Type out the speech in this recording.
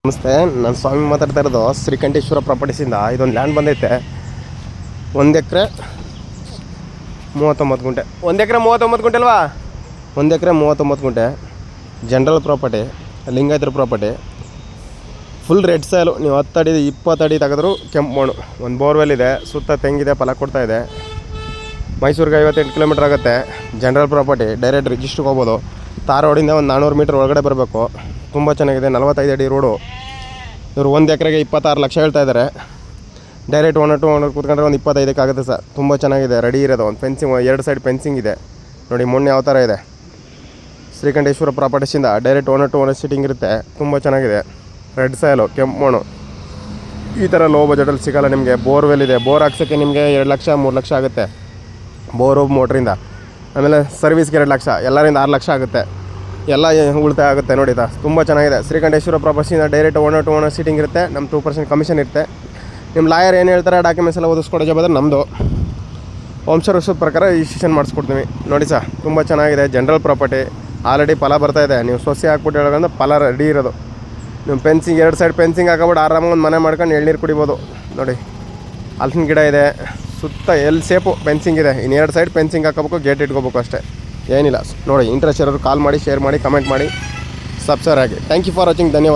ನಮಸ್ತೆ, ನಾನು ಸ್ವಾಮಿ ಮಾತಾಡ್ತಾ ಇರೋದು ಶ್ರೀಕಂಠೇಶ್ವರ ಪ್ರಾಪರ್ಟೀಸಿಂದ. ಇದೊಂದು ಲ್ಯಾಂಡ್ ಬಂದೈತೆ 1 ಎಕರೆ 39 ಗುಂಟೆ. 1 ಎಕರೆ 39 ಗುಂಟೆ ಅಲ್ವಾ? 1 ಎಕರೆ 39 ಗುಂಟೆ ಜನರಲ್ ಪ್ರಾಪರ್ಟಿ, ಲಿಂಗಾಯತರ ಪ್ರಾಪರ್ಟಿ. Full red soil. ನೀವು 10 ಅಡಿ 20 ಅಡಿ ತೆಗೆದ್ರು ಕೆಂಪು ಮಣ್ಣು. ಒಂದು ಬೋರ್ವೆಲ್ ಇದೆ, ಸುತ್ತ ತೆಂಗಿದೆ, ಫಲ ಕೊಡ್ತಾಯಿದೆ. ಮೈಸೂರಿಗೆ 58 ಕಿಲೋಮೀಟ್ರ್ ಆಗುತ್ತೆ. ಜನರಲ್ ಪ್ರಾಪರ್ಟಿ, ಡೈರೆಕ್ಟ್ ರಿಜಿಸ್ಟ್ರಿಗೆ ಹೋಗ್ಬೋದು. ತಾರ್ ರೋಡಿಂದ ಒಂದು 400 ಮೀಟ್ರ್ ಒಳಗಡೆ ಬರಬೇಕು. ತುಂಬ ಚೆನ್ನಾಗಿದೆ. 45 ಅಡಿ ರೋಡು. ಇವರು 1 ಎಕರೆಗೆ 26 ಲಕ್ಷ ಹೇಳ್ತಾ ಇದ್ದಾರೆ. ಡೈರೆಕ್ಟ್ ಓನರ್ ಕೂತ್ಕೊಂಡ್ರೆ ಒಂದು 25ಕ್ಕೆ ಆಗುತ್ತೆ ಸರ್. ತುಂಬ ಚೆನ್ನಾಗಿದೆ, ರೆಡಿ ಇರೋದು. ಒಂದು ಫೆನ್ಸಿಂಗ್, 2 ಸೈಡ್ ಫೆನ್ಸಿಂಗ್ ಇದೆ ನೋಡಿ. ಮೊನ್ನೆ ಯಾವ ಥರ ಇದೆ. ಶ್ರೀಕಂಠೇಶ್ವರ ಪ್ರಾಪರ್ಟೀಸಿಂದ ಡೈರೆಕ್ಟ್ ಓನರ್ ಸಿಟ್ಟಿಂಗ್ ಇರುತ್ತೆ. ತುಂಬ ಚೆನ್ನಾಗಿದೆ. ರೆಡ್ ಸಾಯಿಲು, ಕೆಂಪು ಮಣ್ಣು. ಈ ಥರ ಲೋ ಬಜೆಟಲ್ಲಿ ಸಿಗೋಲ್ಲ ನಿಮಗೆ. ಬೋರ್ವೆಲ್ ಇದೆ. ಬೋರ್ ಹಾಕ್ಸೋಕ್ಕೆ ನಿಮಗೆ 2 ಲಕ್ಷ 3 ಲಕ್ಷ ಆಗುತ್ತೆ ಬೋರು ಮೋಟ್ರಿಂದ. ಆಮೇಲೆ ಸರ್ವಿಸ್ಗೆ 2 ಲಕ್ಷ, ಎಲ್ಲರಿಂದ 6 ಲಕ್ಷ ಆಗುತ್ತೆ. ಎಲ್ಲ ಉಳಿತಾಯ ಆಗುತ್ತೆ ನೋಡಿ. ತುಂಬ ಚೆನ್ನಾಗಿದೆ. ಶ್ರೀಕಂಠೇಶ್ವರ ಪ್ರಾಪರ್ಟೀಸಿಂದ ಡೈರೆಕ್ಟ್ ಓನರ್ ಸೀಟಿಂಗ್ ಇರುತ್ತೆ. ನಮ್ಮ 2% ಕಮಿಷನ್ ಇರುತ್ತೆ. ನಿಮ್ಮ ಲಾಯರ್ ಏನು ಹೇಳ್ತಾರೆ ಡಾಕ್ಯುಮೆಂಟ್ಸ್ ಎಲ್ಲ ಓದಿಸ್ಕೊಡೋ ಜವಾಬ್ದಾರಿ ನಮ್ಮದು. ವಂಶವೃಕ್ಷದ ಪ್ರಕಾರ ರಿಜಿಸ್ಟ್ರೇಷನ್ ಮಾಡಿಸ್ಕೊಡ್ತೀವಿ ನೋಡಿ ಸರ್. ತುಂಬ ಚೆನ್ನಾಗಿದೆ. ಜನರಲ್ ಪ್ರಾಪರ್ಟಿ, ಆಲ್ರೆಡಿ ಫಲ ಬರ್ತಾಯಿದೆ. ನೀವು ಸೊಸೆ ಹಾಕ್ಬಿಟ್ಟು ಹೇಳೋದ್ರಿಂದ ಫಲ ರೆಡಿ ಇರೋದು. ನಿಮ್ಮ ಫೆನ್ಸಿಂಗ್ 2 ಸೈಡ್ ಫೆನ್ಸಿಂಗ್ ಹಾಕೋಬಿಟ್ಟು ಆರಾಮಾಗಿ ಒಂದು ಮನೆ ಮಾಡ್ಕೊಂಡು ಎಳ್ನೀರು ಕುಡಿಬೋದು ನೋಡಿ. ಹಲಸಿನ ಗಿಡ ಇದೆ, ಸುತ್ತ ಸೇಪು ಫೆನ್ಸಿಂಗ್ ಇದೆ. ಇನ್ನು 2 ಸೈಡ್ ಫೆನ್ಸಿಂಗ್ ಹಾಕೋಬೇಕು, ಗೇಟ್ ಇಟ್ಕೋಬೇಕು ಅಷ್ಟೇ, ಏನಿಲ್ಲ ನೋಡಿ. ಇಂಟ್ರೆಸ್ಟ್ ಇರೋರು ಕಾಲ್ ಮಾಡಿ, ಶೇರ್ ಮಾಡಿ, ಕಮೆಂಟ್ ಮಾಡಿ, ಸಬ್ಸ್ಕ್ರೈಬ್ ಆಗಿ. Thank you for watching. ಧನ್ಯವಾದ.